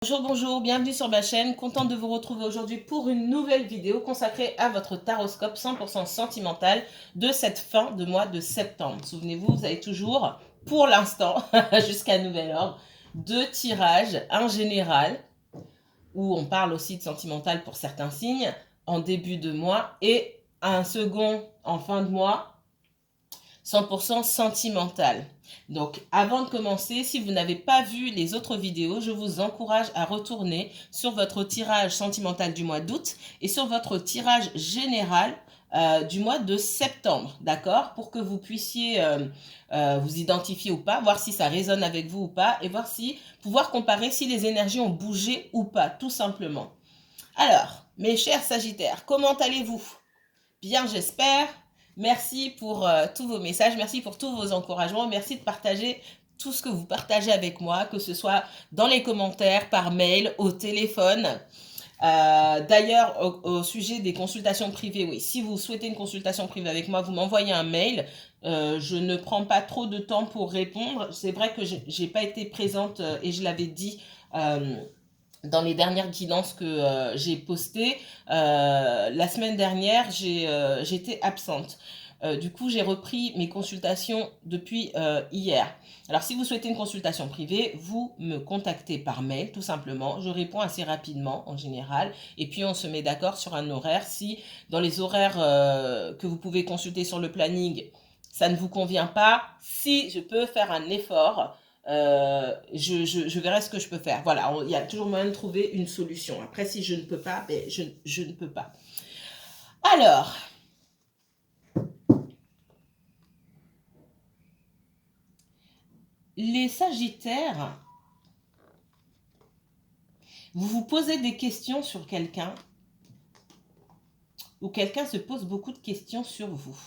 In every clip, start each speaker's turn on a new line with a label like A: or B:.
A: Bonjour, bonjour, bienvenue sur ma chaîne. Contente de vous retrouver aujourd'hui pour une nouvelle vidéo consacrée à votre taroscope 100% sentimental de cette fin de mois de septembre. Souvenez-vous, vous avez toujours, pour l'instant, jusqu'à nouvel ordre, deux tirages, un général, où on parle aussi de sentimental pour certains signes, en début de mois, et un second en fin de mois, 100% sentimental. Donc avant de commencer, si vous n'avez pas vu les autres vidéos, je vous encourage à retourner sur votre tirage sentimental du mois d'août et sur votre tirage général du mois de septembre, d'accord? Pour que vous puissiez vous identifier ou pas, voir si ça résonne avec vous ou pas, et voir si, pouvoir comparer si les énergies ont bougé ou pas, tout simplement. Alors, mes chers Sagittaires, comment allez-vous? Bien, j'espère. Merci pour tous vos messages, merci pour tous vos encouragements, merci de partager tout ce que vous partagez avec moi, que ce soit dans les commentaires, par mail, au téléphone. D'ailleurs, au sujet des consultations privées, oui, si vous souhaitez une consultation privée avec moi, vous m'envoyez un mail. Je ne prends pas trop de temps pour répondre. C'est vrai que j'ai pas été présente et je l'avais dit dans les dernières guidances que j'ai postées. La semaine dernière, j'étais absente. Du coup, j'ai repris mes consultations depuis hier. Alors, si vous souhaitez une consultation privée, vous me contactez par mail, tout simplement. Je réponds assez rapidement, en général. Et puis, on se met d'accord sur un horaire. Si, dans les horaires que vous pouvez consulter sur le planning, ça ne vous convient pas, si je peux faire un effort, je verrai ce que je peux faire. Voilà, il y a toujours moyen de trouver une solution. Après, si je ne peux pas, ben, je ne peux pas. Alors, les Sagittaires, vous vous posez des questions sur quelqu'un ou quelqu'un se pose beaucoup de questions sur vous.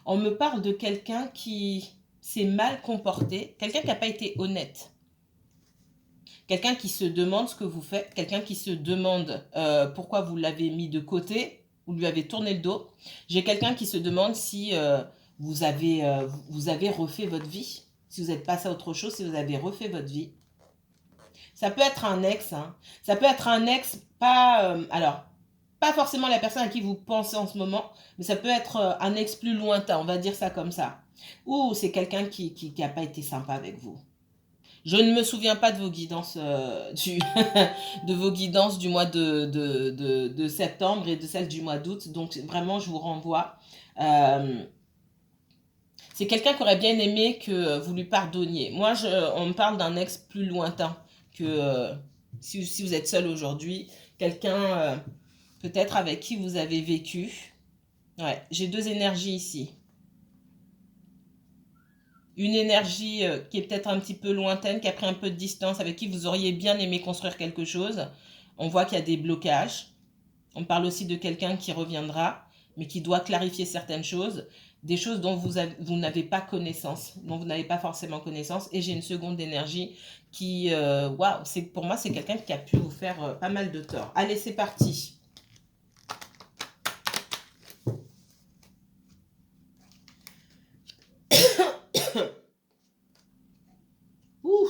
A: On me parle de quelqu'un qui s'est mal comporté, quelqu'un qui n'a pas été honnête. Quelqu'un qui se demande ce que vous faites, quelqu'un qui se demande pourquoi vous l'avez mis de côté, vous lui avez tourné le dos. J'ai quelqu'un qui se demande si vous avez refait votre vie, si vous êtes passé à autre chose, si vous avez refait votre vie. Ça peut être un ex, hein. Ça peut être un ex, pas forcément la personne à qui vous pensez en ce moment, mais ça peut être un ex plus lointain, on va dire ça comme ça. Ou c'est quelqu'un qui n'a pas été sympa avec vous. Je ne me souviens pas de vos guidances, de vos guidances du mois de septembre et de celles du mois d'août. Donc vraiment, je vous renvoie. C'est quelqu'un qui aurait bien aimé que vous lui pardonniez. Moi, on me parle d'un ex plus lointain que si vous êtes seul aujourd'hui. Quelqu'un peut-être avec qui vous avez vécu. Ouais, j'ai deux énergies ici. Une énergie qui est peut-être un petit peu lointaine, qui a pris un peu de distance, avec qui vous auriez bien aimé construire quelque chose. On voit qu'il y a des blocages. On parle aussi de quelqu'un qui reviendra, mais qui doit clarifier certaines choses, des choses dont vous n'avez pas connaissance, dont vous n'avez pas forcément connaissance. Et j'ai une seconde énergie qui, waouh, pour moi, c'est quelqu'un qui a pu vous faire pas mal de tort. Allez, c'est parti. Ouh.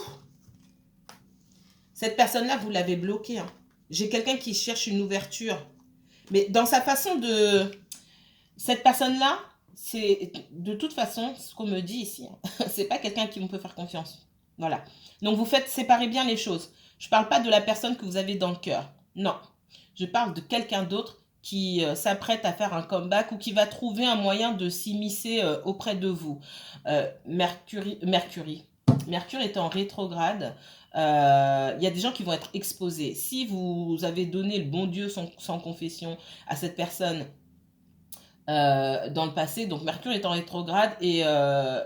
A: Cette personne-là, vous l'avez bloquée, hein. J'ai quelqu'un qui cherche une ouverture. Mais dans sa façon de... Cette personne-là, c'est de toute façon ce qu'on me dit ici. Hein. C'est pas quelqu'un à qui on peut faire confiance. Voilà. Donc vous faites séparer bien les choses. Je parle pas de la personne que vous avez dans le cœur. Non. Je parle de quelqu'un d'autre qui s'apprête à faire un comeback ou qui va trouver un moyen de s'immiscer auprès de vous. Mercure est en rétrograde. Il y a des gens qui vont être exposés. Si vous avez donné le bon Dieu sans confession à cette personne dans le passé, donc Mercure est en rétrograde et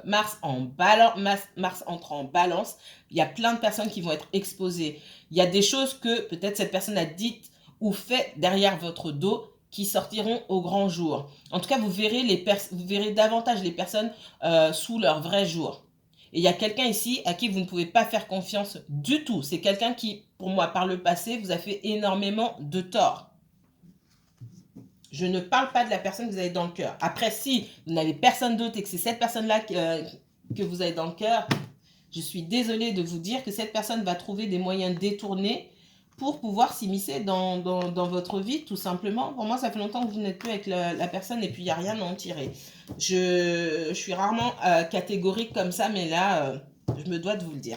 A: Mars entre en balance, il y a plein de personnes qui vont être exposées. Il y a des choses que peut-être cette personne a dites ou fait derrière votre dos qui sortiront au grand jour. En tout cas, vous verrez davantage les personnes sous leur vrai jour. Et il y a quelqu'un ici à qui vous ne pouvez pas faire confiance du tout. C'est quelqu'un qui, pour moi, par le passé, vous a fait énormément de tort. Je ne parle pas de la personne que vous avez dans le cœur. Après, si vous n'avez personne d'autre et que c'est cette personne-là que vous avez dans le cœur, Je suis désolée de vous dire que cette personne va trouver des moyens détournés pour pouvoir s'immiscer dans votre vie, tout simplement. Pour moi, ça fait longtemps que vous n'êtes plus avec la personne et puis il n'y a rien à en tirer. Je suis rarement catégorique comme ça, mais là, je me dois de vous le dire.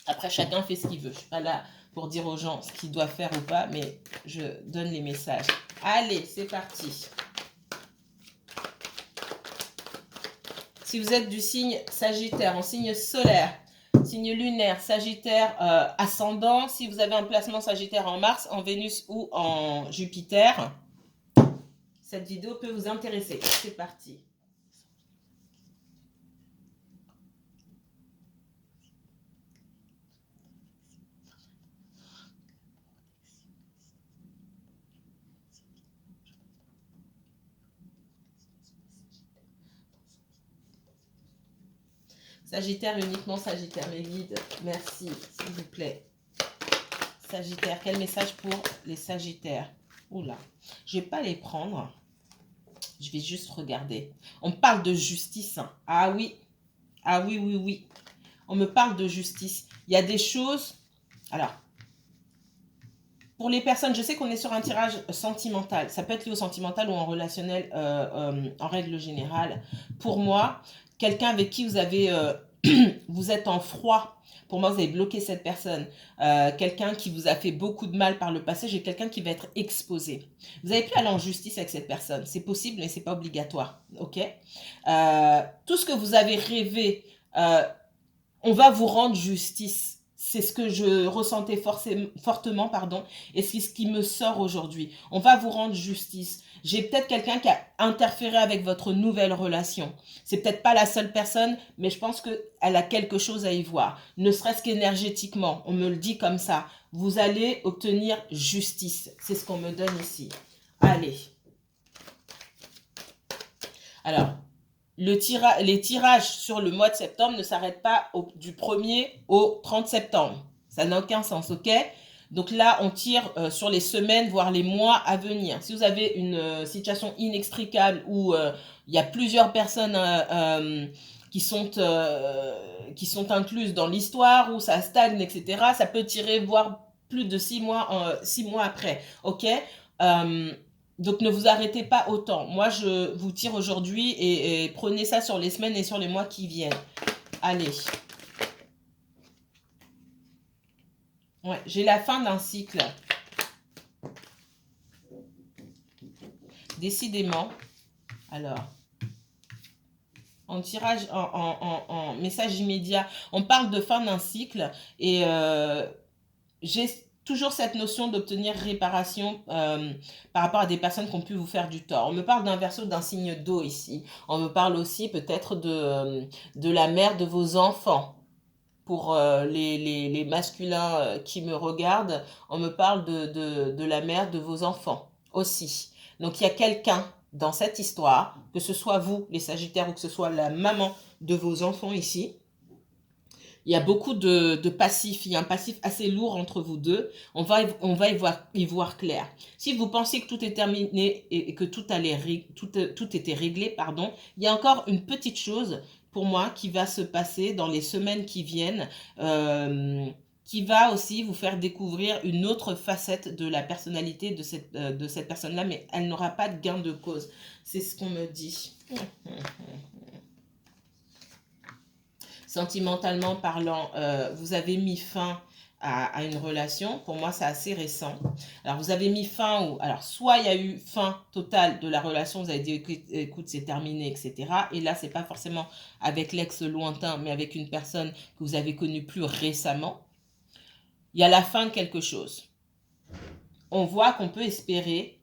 A: Après, chacun fait ce qu'il veut. Je ne suis pas là pour dire aux gens ce qu'ils doivent faire ou pas, mais je donne les messages. Allez, c'est parti. Si vous êtes du signe Sagittaire, en signe solaire, signe lunaire, Sagittaire ascendant, si vous avez un placement Sagittaire en Mars, en Vénus ou en Jupiter, cette vidéo peut vous intéresser. C'est parti. Sagittaire, uniquement Sagittaire, mes guides. Merci, s'il vous plaît. Sagittaire, quel message pour les Sagittaires? Oula, je ne vais pas les prendre. Je vais juste regarder. On parle de justice. Hein. Ah oui. Ah oui, oui, oui. On me parle de justice. Il y a des choses... Alors, pour les personnes, je sais qu'on est sur un tirage sentimental. Ça peut être lié au sentimental ou en relationnel en règle générale. Pour moi, quelqu'un avec qui vous avez... vous êtes en froid. Pour moi, vous avez bloqué cette personne. Quelqu'un qui vous a fait beaucoup de mal par le passé. J'ai quelqu'un qui va être exposé. Vous avez pu aller en justice avec cette personne. C'est possible, mais ce n'est pas obligatoire. Ok. Tout ce que vous avez rêvé, on va vous rendre justice. C'est ce que je ressentais fortement, pardon, et c'est ce qui me sort aujourd'hui. On va vous rendre justice. J'ai peut-être quelqu'un qui a interféré avec votre nouvelle relation. C'est peut-être pas la seule personne, mais je pense qu'elle a quelque chose à y voir. Ne serait-ce qu'énergétiquement, on me le dit comme ça. Vous allez obtenir justice. C'est ce qu'on me donne ici. Allez. Alors, les tirages sur le mois de septembre ne s'arrêtent pas du 1er au 30 septembre. Ça n'a aucun sens, ok? Donc là, on tire sur les semaines, voire les mois à venir. Si vous avez une situation inextricable où il y a plusieurs personnes qui sont incluses dans l'histoire, où ça stagne, etc., ça peut tirer voire plus de 6 mois après, ok? Donc ne vous arrêtez pas autant. Moi, je vous tire aujourd'hui et prenez ça sur les semaines et sur les mois qui viennent. Allez. Ouais, j'ai la fin d'un cycle. Décidément. Alors, en tirage, en message immédiat, on parle de fin d'un cycle et j'ai toujours cette notion d'obtenir réparation par rapport à des personnes qui ont pu vous faire du tort. On me parle d'un verseau d'un signe d'eau ici. On me parle aussi peut-être de la mère de vos enfants. Pour les masculins qui me regardent, on me parle de la mère de vos enfants aussi. Donc il y a quelqu'un dans cette histoire, que ce soit vous, les Sagittaires, ou que ce soit la maman de vos enfants ici. Il y a beaucoup de passifs, il y a un passif assez lourd entre vous deux. On va y voir clair. Si vous pensez que tout est terminé et que tout était réglé, pardon, il y a encore une petite chose pour moi qui va se passer dans les semaines qui viennent, qui va aussi vous faire découvrir une autre facette de la personnalité de cette personne-là, mais elle n'aura pas de gain de cause. C'est ce qu'on me dit. Sentimentalement parlant, vous avez mis fin à une relation. Pour moi, c'est assez récent. Alors, vous avez mis fin alors, soit il y a eu fin totale de la relation, vous avez dit, écoute, c'est terminé, etc. Et là, c'est pas forcément avec l'ex lointain, mais avec une personne que vous avez connue plus récemment. Il y a la fin de quelque chose. On voit qu'on peut espérer.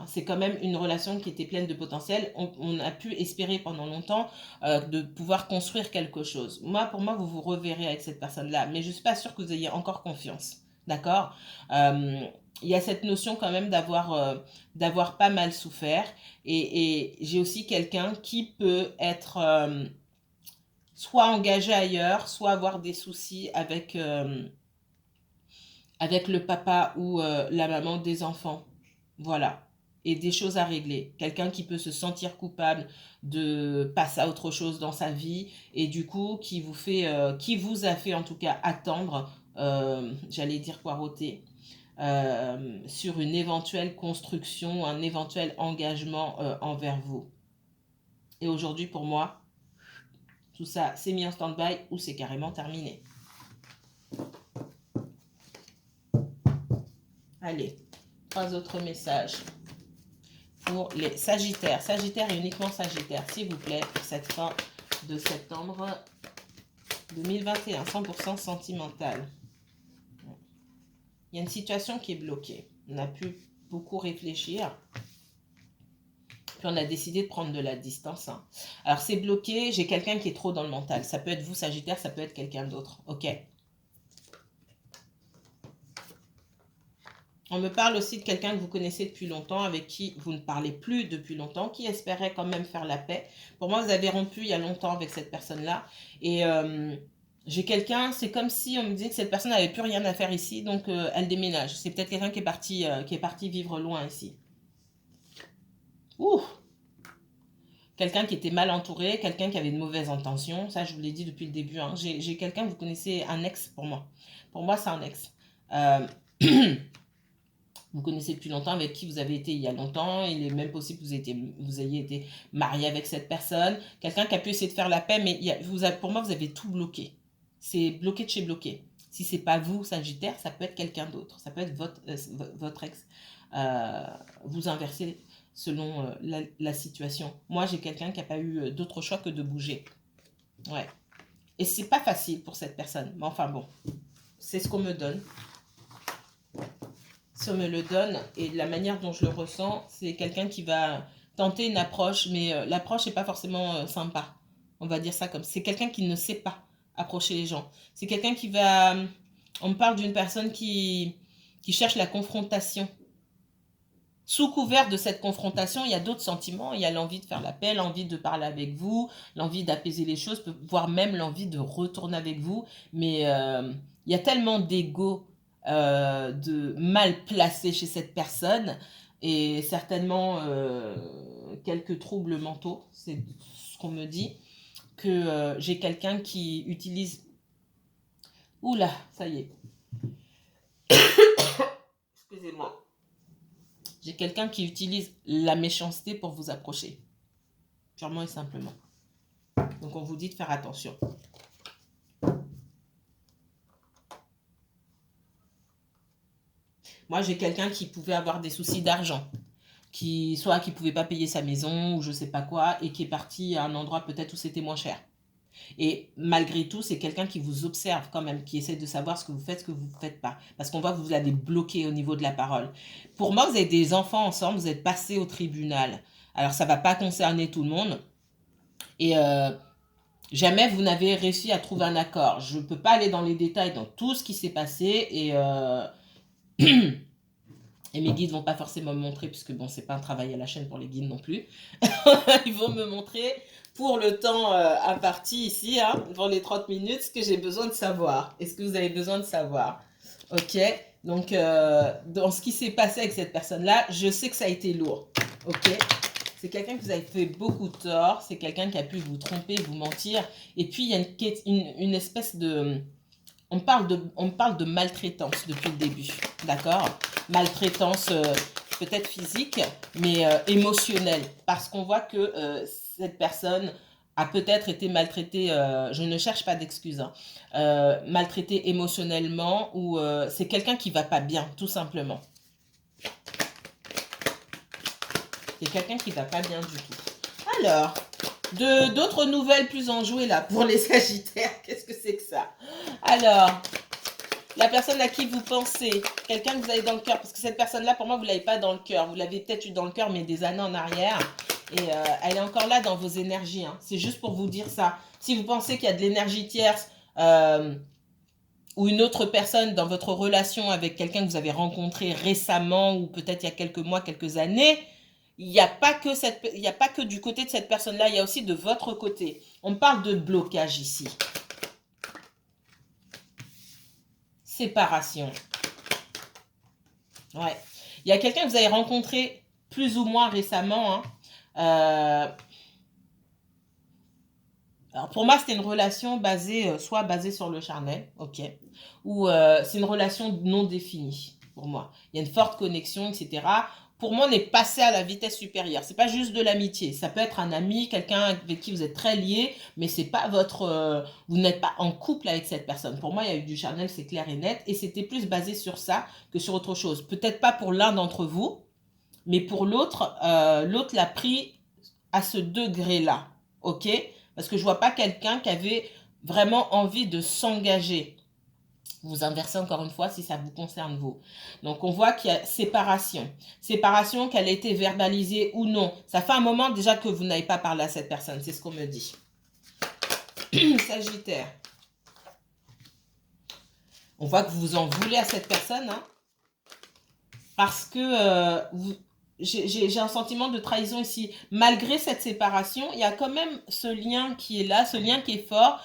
A: C'est quand même une relation qui était pleine de potentiel. On a pu espérer pendant longtemps de pouvoir construire quelque chose. Pour moi, vous vous reverrez avec cette personne-là, mais je ne suis pas sûre que vous ayez encore confiance. D'accord? Il y a cette notion quand même d'avoir pas mal souffert. Et j'ai aussi quelqu'un qui peut être soit engagé ailleurs, soit avoir des soucis avec le papa ou la maman des enfants. Voilà. et des choses à régler. Quelqu'un qui peut se sentir coupable de passer à autre chose dans sa vie et du coup qui vous a fait en tout cas attendre, j'allais dire poireauter, sur une éventuelle construction, un éventuel engagement envers vous. Et aujourd'hui, pour moi, tout ça, c'est mis en stand-by ou c'est carrément terminé. Allez, 3 autres messages pour les Sagittaires. Sagittaire et uniquement Sagittaire, s'il vous plaît, pour cette fin de septembre 2021, 100% sentimental. Il y a une situation qui est bloquée. On a pu beaucoup réfléchir. Puis on a décidé de prendre de la distance. Alors c'est bloqué, j'ai quelqu'un qui est trop dans le mental. Ça peut être vous, Sagittaire, ça peut être quelqu'un d'autre. Ok. On me parle aussi de quelqu'un que vous connaissez depuis longtemps, avec qui vous ne parlez plus depuis longtemps, qui espérait quand même faire la paix. Pour moi, vous avez rompu il y a longtemps avec cette personne-là. Et j'ai quelqu'un, c'est comme si on me disait que cette personne n'avait plus rien à faire ici, donc elle déménage. C'est peut-être quelqu'un qui est parti vivre loin ici. Ouh! Quelqu'un qui était mal entouré, quelqu'un qui avait de mauvaises intentions. Ça, je vous l'ai dit depuis le début. Hein. J'ai quelqu'un, vous connaissez, un ex pour moi. Pour moi, c'est un ex. Vous connaissez depuis longtemps, avec qui vous avez été il y a longtemps. Il est même possible que vous ayez été marié avec cette personne. Quelqu'un qui a pu essayer de faire la paix, mais pour moi, vous avez tout bloqué. C'est bloqué de chez bloqué. Si ce n'est pas vous, Sagittaire, ça peut être quelqu'un d'autre. Ça peut être votre ex. Vous inversez selon la situation. Moi, j'ai quelqu'un qui n'a pas eu d'autre choix que de bouger. Ouais. Et c'est pas facile pour cette personne. Mais enfin bon, c'est ce qu'on me donne. Si on me le donne, et la manière dont je le ressens, c'est quelqu'un qui va tenter une approche, mais l'approche n'est pas forcément sympa. On va dire ça comme c'est quelqu'un qui ne sait pas approcher les gens. C'est quelqu'un qui va... On me parle d'une personne qui cherche la confrontation. Sous couvert de cette confrontation, il y a d'autres sentiments. Il y a l'envie de faire la paix, l'envie de parler avec vous, l'envie d'apaiser les choses, voire même l'envie de retourner avec vous. Mais il y a tellement d'ego de mal placé chez cette personne et certainement quelques troubles mentaux, c'est ce qu'on me dit, que j'ai quelqu'un qui utilise... Oula, ça y est. Excusez-moi. J'ai quelqu'un qui utilise la méchanceté pour vous approcher. Purement et simplement. Donc, on vous dit de faire attention. Moi, j'ai quelqu'un qui pouvait avoir des soucis d'argent. Soit qui ne pouvait pas payer sa maison ou je ne sais pas quoi, et qui est parti à un endroit peut-être où c'était moins cher. Et malgré tout, c'est quelqu'un qui vous observe quand même, qui essaie de savoir ce que vous faites, ce que vous ne faites pas. Parce qu'on voit que vous avez bloqué au niveau de la parole. Pour moi, vous avez des enfants ensemble, vous êtes passés au tribunal. Alors, ça ne va pas concerner tout le monde. Et jamais vous n'avez réussi à trouver un accord. Je ne peux pas aller dans les détails dans tout ce qui s'est passé. Et, et mes guides ne vont pas forcément me montrer, puisque bon, ce n'est pas un travail à la chaîne pour les guides non plus. Ils vont me montrer... pour le temps imparti ici, hein, pour les 30 minutes, ce que j'ai besoin de savoir. Et ce que vous avez besoin de savoir. Ok. Donc, dans ce qui s'est passé avec cette personne-là, je sais que ça a été lourd. Ok. C'est quelqu'un que vous avez fait beaucoup de tort. C'est quelqu'un qui a pu vous tromper, vous mentir. Et puis, il y a une espèce de... On parle de maltraitance depuis le début. D'accord. Maltraitance peut-être physique, mais émotionnelle. Parce qu'on voit que... cette personne a peut-être été maltraitée, je ne cherche pas d'excuses, hein, maltraitée émotionnellement ou c'est quelqu'un qui ne va pas bien, tout simplement. C'est quelqu'un qui ne va pas bien du tout. Alors, d'autres nouvelles plus enjouées là pour les Sagittaires. Qu'est-ce que c'est que ça? Alors, la personne à qui vous pensez, quelqu'un que vous avez dans le cœur, parce que cette personne-là, pour moi, vous ne l'avez pas dans le cœur. Vous l'avez peut-être eu dans le cœur, mais des années en arrière. Et elle est encore là dans vos énergies. Hein. C'est juste pour vous dire ça. Si vous pensez qu'il y a de l'énergie tierce ou une autre personne dans votre relation avec quelqu'un que vous avez rencontré récemment ou peut-être il y a quelques mois, quelques années, il n'y a pas que du côté de cette personne-là, il y a aussi de votre côté. On parle de blocage ici. Séparation. Ouais. Il y a quelqu'un que vous avez rencontré plus ou moins récemment. Alors pour moi, c'était une relation basée, soit basée sur le charnel, ok, ou c'est une relation non définie pour moi. Il y a une forte connexion, etc. Pour moi, on est passé à la vitesse supérieure. C'est pas juste de l'amitié. Ça peut être un ami, quelqu'un avec qui vous êtes très lié, mais c'est pas vous n'êtes pas en couple avec cette personne. Pour moi, il y a eu du charnel, c'est clair et net, et c'était plus basé sur ça que sur autre chose. Peut-être pas pour l'un d'entre vous, mais pour l'autre, l'autre l'a pris à ce degré-là, ok? Parce que je vois pas quelqu'un qui avait vraiment envie de s'engager. Vous inversez encore une fois si ça vous concerne vous. Donc on voit qu'il y a séparation. Séparation, qu'elle a été verbalisée ou non. Ça fait un moment déjà que vous n'avez pas parlé à cette personne, c'est ce qu'on me dit. Sagittaire. On voit que vous en voulez à cette personne, hein, parce que j'ai un sentiment de trahison ici. Malgré cette séparation, il y a quand même ce lien qui est là, ce lien qui est fort.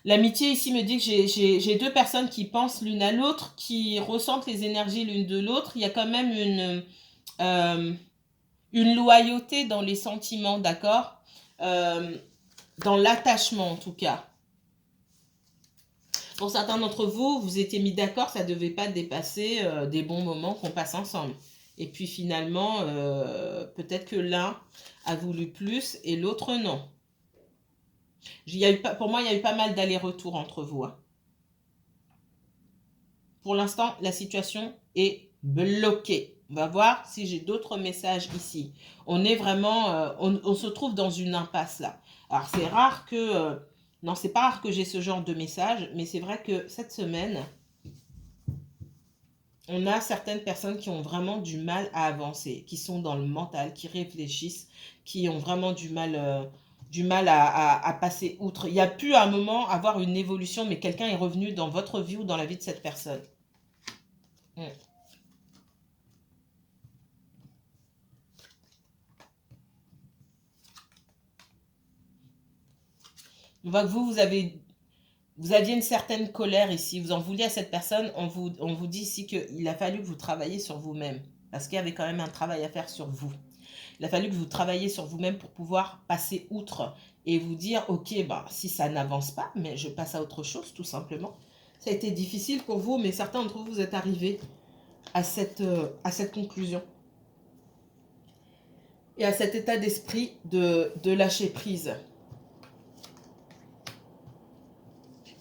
A: L'amitié ici me dit que j'ai deux personnes qui pensent l'une à l'autre, qui ressentent les énergies l'une de l'autre. Il y a quand même une loyauté dans les sentiments, d'accord, dans l'attachement en tout cas. Pour certains d'entre vous, vous étiez mis d'accord, ça ne devait pas dépasser des bons moments qu'on passe ensemble. Et puis finalement, peut-être que l'un a voulu plus et l'autre non. Pour moi, il y a eu pas mal d'allers-retours entre vous. Hein. Pour l'instant, la situation est bloquée. On va voir si j'ai d'autres messages ici. On est vraiment, on se trouve dans une impasse là. Alors c'est rare que... non, c'est pas rare que j'ai ce genre de message, mais c'est vrai que cette semaine, on a certaines personnes qui ont vraiment du mal à avancer, qui sont dans le mental, qui réfléchissent, qui ont vraiment du mal à passer outre. Il y a pu à un moment avoir une évolution, mais quelqu'un est revenu dans votre vie ou dans la vie de cette personne. On voit que vous aviez une certaine colère ici. Vous en vouliez à cette personne. On vous dit ici qu'il a fallu que vous travailliez sur vous-même. Parce qu'il y avait quand même un travail à faire sur vous. Il a fallu que vous travailliez sur vous-même pour pouvoir passer outre et vous dire, ok, bah, si ça n'avance pas, mais je passe à autre chose, tout simplement. Ça a été difficile pour vous, mais certains d'entre vous, vous êtes arrivés à cette conclusion. Et à cet état d'esprit de lâcher prise.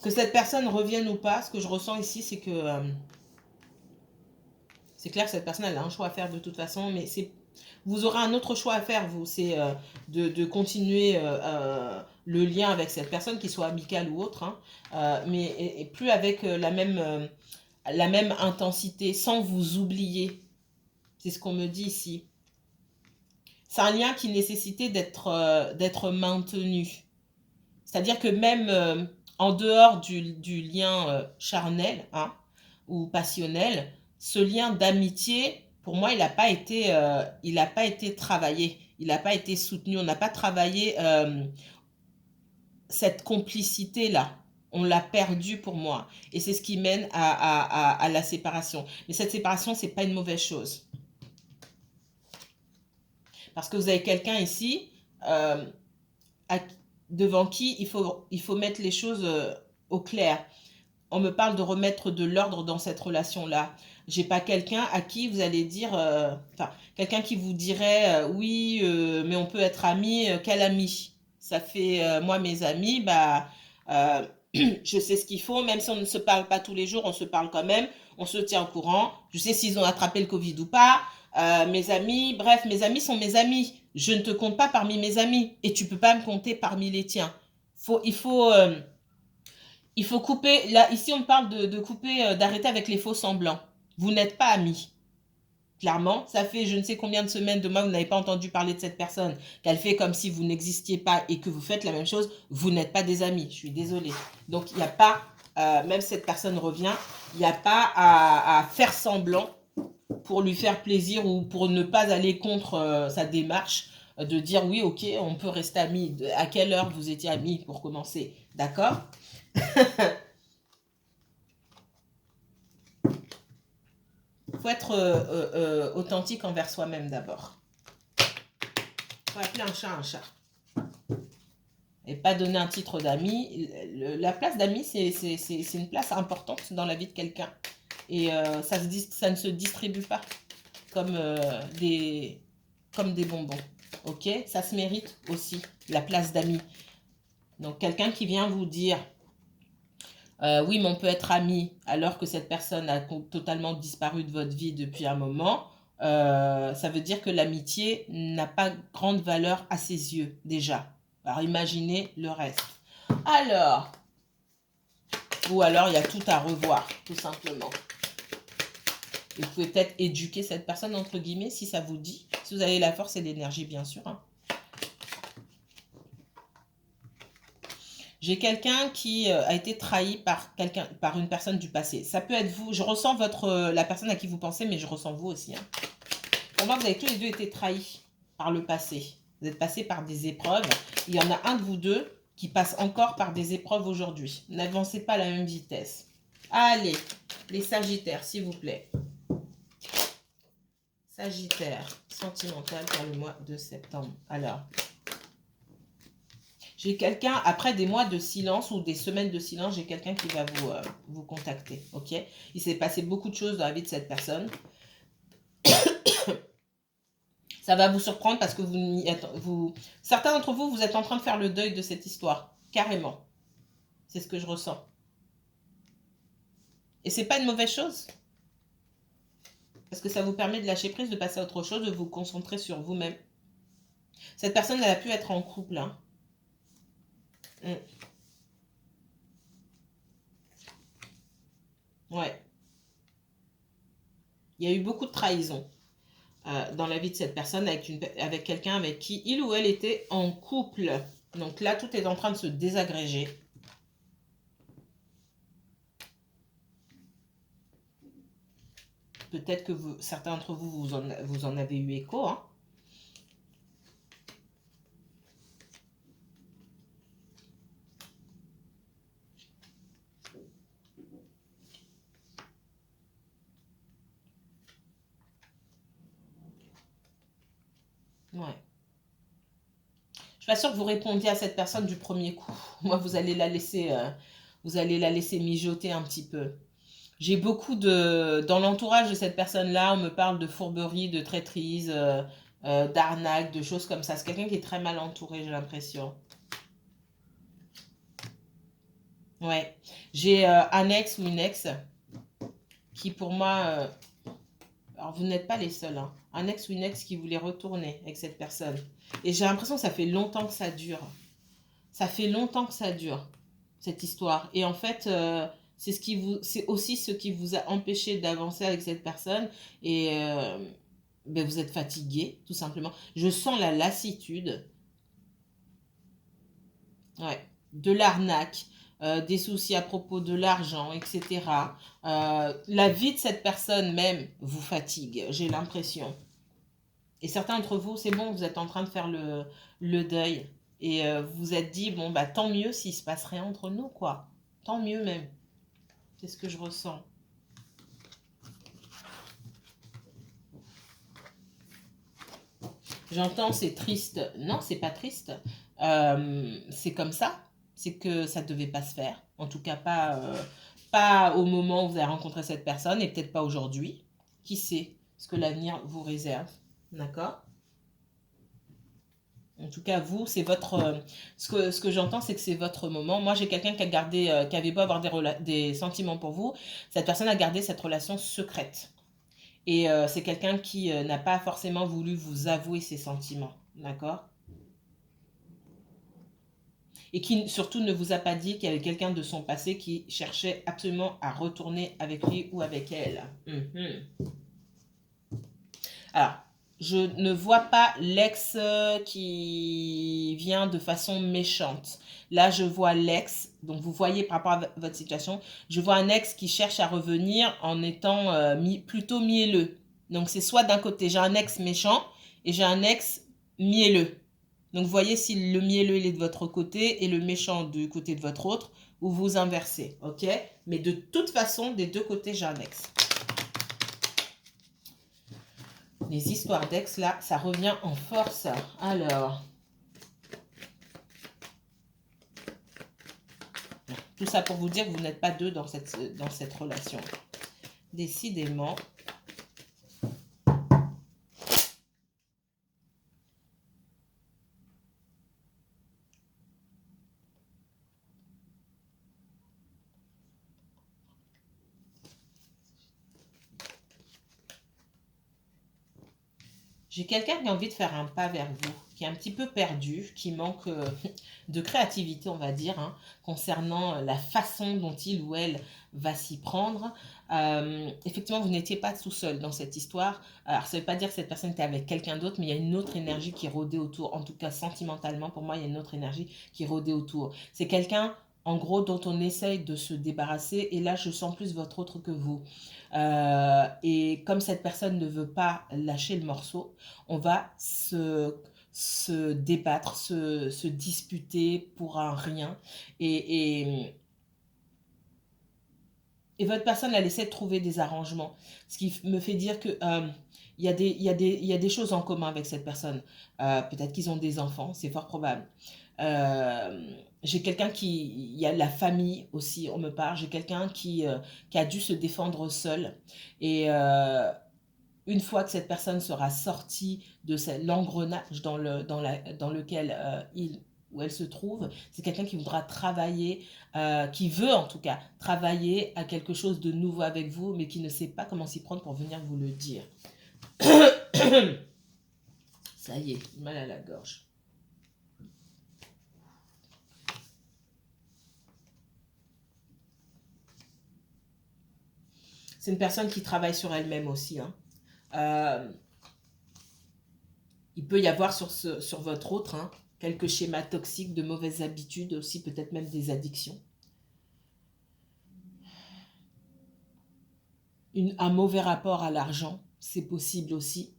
A: Que cette personne revienne ou pas, ce que je ressens ici, c'est que... c'est clair que cette personne, elle a un choix à faire de toute façon, mais vous aurez un autre choix à faire, vous. C'est de continuer le lien avec cette personne, qu'il soit amical ou autre, hein, mais et plus avec la même intensité, sans vous oublier. C'est ce qu'on me dit ici. C'est un lien qui nécessitait d'être maintenu. C'est-à-dire que même en dehors du lien charnel, hein, ou passionnel, ce lien d'amitié, pour moi, il n'a pas été travaillé. Il n'a pas été soutenu. On n'a pas travaillé cette complicité-là. On l'a perdu pour moi. Et c'est ce qui mène à la séparation. Mais cette séparation, ce n'est pas une mauvaise chose. Parce que vous avez quelqu'un ici devant qui il faut mettre les choses au clair. On me parle de remettre de l'ordre dans cette relation-là. J'ai pas quelqu'un à qui vous allez dire... quelqu'un qui vous dirait oui, mais on peut être amis. Quel ami? Ça fait, moi, mes amis, bah... je sais ce qu'il faut, même si on ne se parle pas tous les jours, on se parle quand même, on se tient au courant. Je sais s'ils ont attrapé le Covid ou pas. Mes amis, bref, mes amis sont mes amis. Je ne te compte pas parmi mes amis et tu peux pas me compter parmi les tiens. Il faut couper. Là, ici, on parle de couper, d'arrêter avec les faux semblants. Vous n'êtes pas amis. Clairement, ça fait je ne sais combien de semaines de moi, vous n'avez pas entendu parler de cette personne, qu'elle fait comme si vous n'existiez pas et que vous faites la même chose, vous n'êtes pas des amis. Je suis désolée. Donc, il n'y a pas, même si cette personne revient, il n'y a pas à faire semblant pour lui faire plaisir ou pour ne pas aller contre sa démarche de dire oui, ok, on peut rester amis. À quelle heure vous étiez amis pour commencer? D'accord? faut être authentique envers soi-même d'abord. Faut appeler un chat un chat. Et pas donner un titre d'ami. La place d'ami, c'est une place importante dans la vie de quelqu'un. Et ça ne se distribue pas comme, comme des bonbons. Ok? Ça se mérite aussi, la place d'ami. Donc, quelqu'un qui vient vous dire... oui, mais on peut être amis alors que cette personne a totalement disparu de votre vie depuis un moment. Ça veut dire que l'amitié n'a pas grande valeur à ses yeux, déjà. Alors, imaginez le reste. Alors, ou alors il y a tout à revoir, tout simplement. Et vous pouvez peut-être éduquer cette personne, entre guillemets, si ça vous dit. Si vous avez la force et l'énergie, bien sûr. Hein. J'ai quelqu'un qui a été trahi par une personne du passé. Ça peut être vous. Je ressens la personne à qui vous pensez, mais je ressens vous aussi. Hein. Pour moi, vous avez tous les deux été trahis par le passé. Vous êtes passés par des épreuves. Il y en a un de vous deux qui passe encore par des épreuves aujourd'hui. N'avancez pas à la même vitesse. Allez, les Sagittaires, s'il vous plaît. Sagittaire, sentimental pour le mois de septembre. Alors... J'ai quelqu'un, après des mois de silence ou des semaines de silence, j'ai quelqu'un qui va vous contacter, ok? Il s'est passé beaucoup de choses dans la vie de cette personne. Ça va vous surprendre parce que certains d'entre vous, vous êtes en train de faire le deuil de cette histoire, carrément. C'est ce que je ressens. Et c'est pas une mauvaise chose. Parce que ça vous permet de lâcher prise, de passer à autre chose, de vous concentrer sur vous-même. Cette personne, elle a pu être en couple, hein. Ouais. Il y a eu beaucoup de trahison dans la vie de cette personne avec quelqu'un avec qui il ou elle était en couple. Donc là, tout est en train de se désagréger. Peut-être que certains d'entre vous, vous en avez eu écho, hein. Ouais. Je suis pas sûre que vous répondiez à cette personne du premier coup. Moi, vous allez la laisser mijoter un petit peu. J'ai beaucoup dans l'entourage de cette personne-là, on me parle de fourberie, de traîtrise, d'arnaque, de choses comme ça. C'est quelqu'un qui est très mal entouré, j'ai l'impression. Ouais. J'ai un ex ou une ex qui, pour moi... alors, vous n'êtes pas les seuls, hein. Un ex ou une ex qui voulait retourner avec cette personne. Et j'ai l'impression que ça fait longtemps que ça dure. Ça fait longtemps que ça dure, cette histoire. Et en fait, c'est aussi ce qui vous a empêché d'avancer avec cette personne. Et ben, vous êtes fatigué, tout simplement. Je sens la lassitude. Ouais. De l'arnaque. Des soucis à propos de l'argent, etc. La vie de cette personne même vous fatigue, j'ai l'impression. Et certains d'entre vous, c'est bon, vous êtes en train de faire le deuil. Et vous vous êtes dit, bon, bah tant mieux s'il se passe rien entre nous, quoi. Tant mieux même. C'est ce que je ressens. J'entends, c'est triste. Non, c'est pas triste. C'est comme ça. C'est que ça ne devait pas se faire. En tout cas, pas au moment où vous avez rencontré cette personne et peut-être pas aujourd'hui. Qui sait ce que l'avenir vous réserve. D'accord? En tout cas, vous, c'est votre... ce que j'entends, c'est que c'est votre moment. Moi, j'ai quelqu'un qui a gardé, qui avait beau avoir des sentiments pour vous. Cette personne a gardé cette relation secrète. Et c'est quelqu'un qui n'a pas forcément voulu vous avouer ses sentiments. D'accord? Et qui surtout ne vous a pas dit qu'il y avait quelqu'un de son passé qui cherchait absolument à retourner avec lui ou avec elle. Alors, je ne vois pas l'ex qui vient de façon méchante. Là, je vois l'ex, donc vous voyez par rapport à votre situation, je vois un ex qui cherche à revenir en étant plutôt mielleux. Donc, c'est soit d'un côté, j'ai un ex méchant et j'ai un ex mielleux. Donc, vous voyez si le mielleux il est de votre côté et le méchant du côté de votre autre, ou vous inversez, ok? Mais de toute façon, des deux côtés, j'ai un ex. Les histoires d'ex, là, ça revient en force. Alors, tout ça pour vous dire que vous n'êtes pas deux dans cette relation. Décidément. J'ai quelqu'un qui a envie de faire un pas vers vous, qui est un petit peu perdu, qui manque de créativité, on va dire, hein, concernant la façon dont il ou elle va s'y prendre. Effectivement, vous n'étiez pas tout seul dans cette histoire. Alors, ça ne veut pas dire que cette personne était avec quelqu'un d'autre, mais il y a une autre énergie qui rôdait autour. En tout cas, sentimentalement, pour moi, il y a une autre énergie qui rôdait autour. C'est quelqu'un, en gros, dont on essaye de se débarrasser. Et là, je sens plus votre autre que vous. Et comme cette personne ne veut pas lâcher le morceau, on va se débattre, se disputer pour un rien. Et, et votre personne, elle essaie de trouver des arrangements. Ce qui me fait dire que il y a des choses en commun avec cette personne. Peut-être qu'ils ont des enfants, c'est fort probable. J'ai quelqu'un il y a la famille aussi, on me parle. J'ai quelqu'un qui a dû se défendre seul. Et une fois que cette personne sera sortie de l'engrenage dans lequel il ou elle se trouve, c'est quelqu'un qui voudra travailler, qui veut en tout cas travailler à quelque chose de nouveau avec vous, mais qui ne sait pas comment s'y prendre pour venir vous le dire. Ça y est, mal à la gorge. C'est une personne qui travaille sur elle-même aussi, hein. Il peut y avoir sur votre autre quelques schémas toxiques, de mauvaises habitudes aussi, peut-être même des addictions. Un mauvais rapport à l'argent, c'est possible aussi.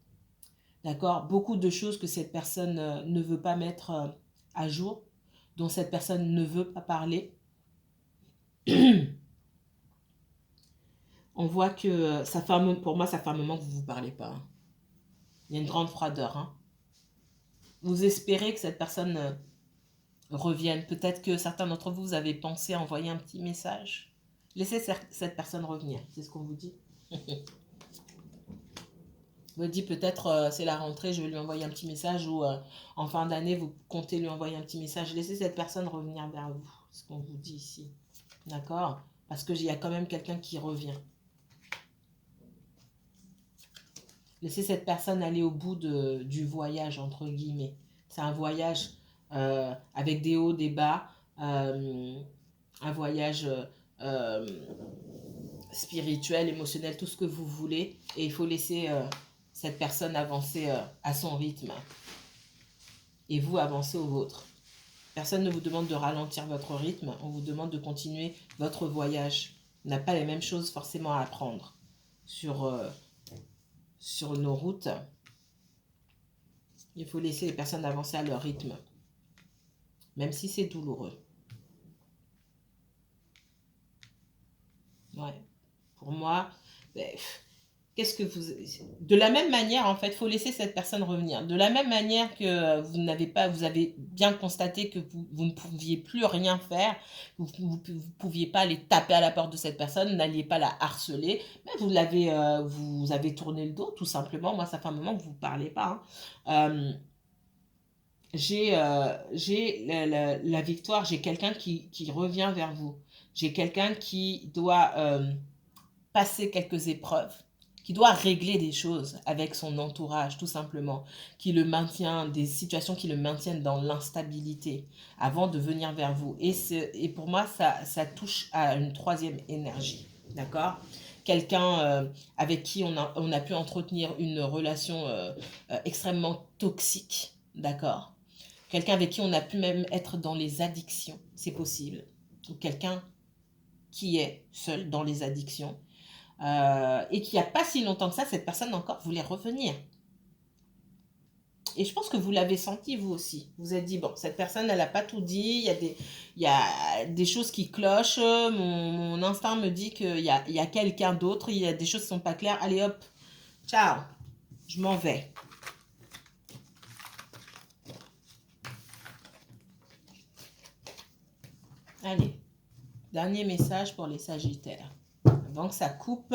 A: D'accord? Beaucoup de choses que cette personne ne veut pas mettre à jour, dont cette personne ne veut pas parler. On voit que pour moi, ça fait un moment que vous ne vous parlez pas. Il y a une grande froideur. Vous espérez que cette personne revienne. Peut-être que certains d'entre vous, vous avez pensé à envoyer un petit message. Laissez cette personne revenir. C'est ce qu'on vous dit. Vous dites peut-être c'est la rentrée, je vais lui envoyer un petit message, ou en fin d'année, vous comptez lui envoyer un petit message. Laissez cette personne revenir vers vous. C'est ce qu'on vous dit ici. D'accord? Parce qu'il y a quand même quelqu'un qui revient. Laissez cette personne aller au bout du voyage, entre guillemets. C'est un voyage avec des hauts, des bas, un voyage spirituel, émotionnel, tout ce que vous voulez. Et il faut laisser cette personne avancer à son rythme. Et vous avancez au vôtre. Personne ne vous demande de ralentir votre rythme, on vous demande de continuer votre voyage. On n'a pas les mêmes choses forcément à apprendre sur nos routes. Il faut laisser les personnes avancer à leur rythme, même si c'est douloureux. Ouais. Pour moi, qu'est-ce que vous... De la même manière, en fait, il faut laisser cette personne revenir. De la même manière que vous avez bien constaté que vous ne pouviez plus rien faire, vous ne pouviez pas aller taper à la porte de cette personne, vous n'alliez pas la harceler, mais vous avez tourné le dos, tout simplement. Moi, ça fait un moment que vous ne parlez pas. J'ai la victoire, j'ai quelqu'un qui revient vers vous. J'ai quelqu'un qui doit passer quelques épreuves, qui doit régler des choses avec son entourage, tout simplement, qui le maintient, des situations qui le maintiennent dans l'instabilité avant de venir vers vous. Et pour moi, ça touche à une troisième énergie, d'accord? Quelqu'un avec qui on a pu entretenir une relation extrêmement toxique, d'accord? Quelqu'un avec qui on a pu même être dans les addictions, c'est possible. Ou quelqu'un qui est seul dans les addictions. Et qu'il n'y a pas si longtemps que ça, cette personne encore voulait revenir. Et je pense que vous l'avez senti, vous aussi. Vous vous êtes dit, bon, cette personne, elle n'a pas tout dit, il y a des choses qui clochent, mon instinct me dit qu'il y a quelqu'un d'autre, il y a des choses qui ne sont pas claires, allez hop, ciao. Je m'en vais. Allez, dernier message pour les Sagittaires. Avant que ça coupe.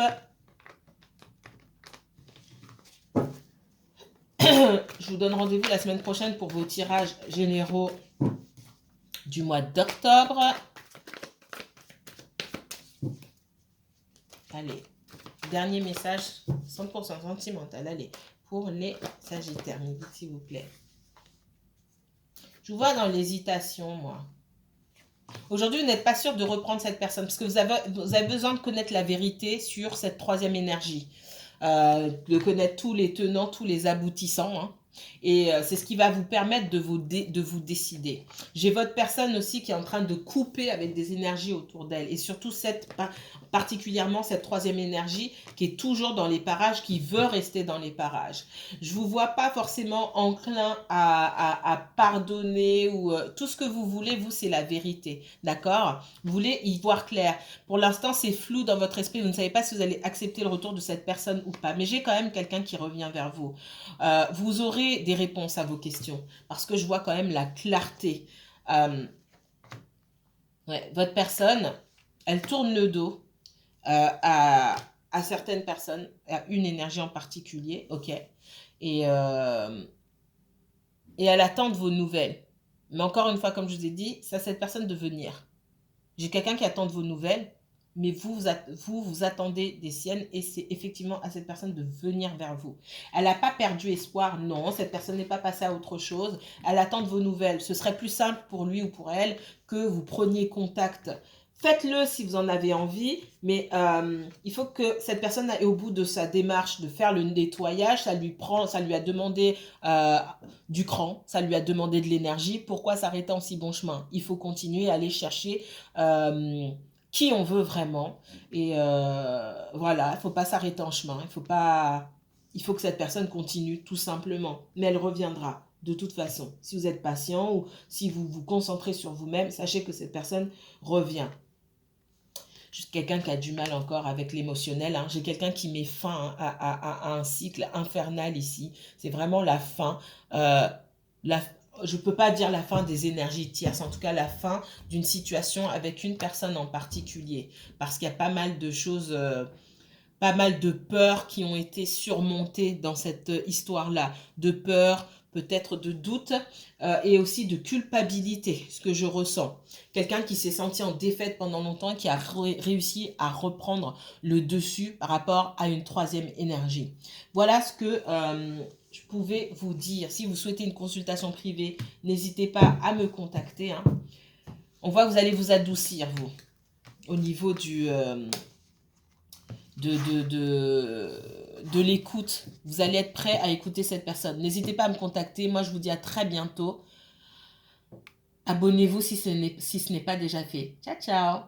A: Je vous donne rendez-vous la semaine prochaine pour vos tirages généraux du mois d'octobre. Allez, dernier message 100% sentimental. Allez, pour les Sagittaires, s'il vous plaît. Je vous vois dans l'hésitation, moi. Aujourd'hui, vous n'êtes pas sûr de reprendre cette personne parce que vous avez besoin de connaître la vérité sur cette troisième énergie. De connaître tous les tenants, tous les aboutissants. Hein. Et c'est ce qui va vous permettre de vous décider. J'ai votre personne aussi qui est en train de couper avec des énergies autour d'elle. Et surtout, particulièrement cette troisième énergie qui est toujours dans les parages, qui veut rester dans les parages. Je ne vous vois pas forcément enclin à pardonner ou tout ce que vous voulez, vous, c'est la vérité. D'accord? Vous voulez y voir clair. Pour l'instant, c'est flou dans votre esprit. Vous ne savez pas si vous allez accepter le retour de cette personne ou pas. Mais j'ai quand même quelqu'un qui revient vers vous. Vous aurez des réponses à vos questions parce que je vois quand même la clarté. Ouais, votre personne, elle tourne le dos à certaines personnes, à une énergie en particulier, ok, et elle attend de vos nouvelles. Mais encore une fois, comme je vous ai dit, c'est à cette personne de venir. J'ai quelqu'un qui attend de vos nouvelles, mais vous attendez des siennes et c'est effectivement à cette personne de venir vers vous. Elle n'a pas perdu espoir, non, cette personne n'est pas passée à autre chose. Elle attend de vos nouvelles. Ce serait plus simple pour lui ou pour elle que vous preniez contact. Faites-le si vous en avez envie, mais il faut que cette personne aille au bout de sa démarche de faire le nettoyage. Ça lui a demandé du cran, ça lui a demandé de l'énergie. Pourquoi s'arrêter en si bon chemin? Il faut continuer à aller chercher qui on veut vraiment. Et voilà, il ne faut pas s'arrêter en chemin. Il faut que cette personne continue tout simplement. Mais elle reviendra de toute façon. Si vous êtes patient ou si vous vous concentrez sur vous-même, sachez que cette personne revient. Juste quelqu'un qui a du mal encore avec l'émotionnel. Hein. J'ai quelqu'un qui met fin à un cycle infernal ici. C'est vraiment la fin. Je ne peux pas dire la fin des énergies tierces, en tout cas la fin d'une situation avec une personne en particulier. Parce qu'il y a pas mal de choses, pas mal de peurs qui ont été surmontées dans cette histoire-là. De peur, peut-être de doute et aussi de culpabilité, ce que je ressens. Quelqu'un qui s'est senti en défaite pendant longtemps et qui a réussi à reprendre le dessus par rapport à une troisième énergie. Voilà ce que je pouvais vous dire. Si vous souhaitez une consultation privée, n'hésitez pas à me contacter. Hein. On voit que vous allez vous adoucir, vous, au niveau de l'écoute. Vous allez être prêt à écouter cette personne. N'hésitez pas à me contacter. Moi, je vous dis à très bientôt. Abonnez-vous si ce n'est pas déjà fait. Ciao, ciao.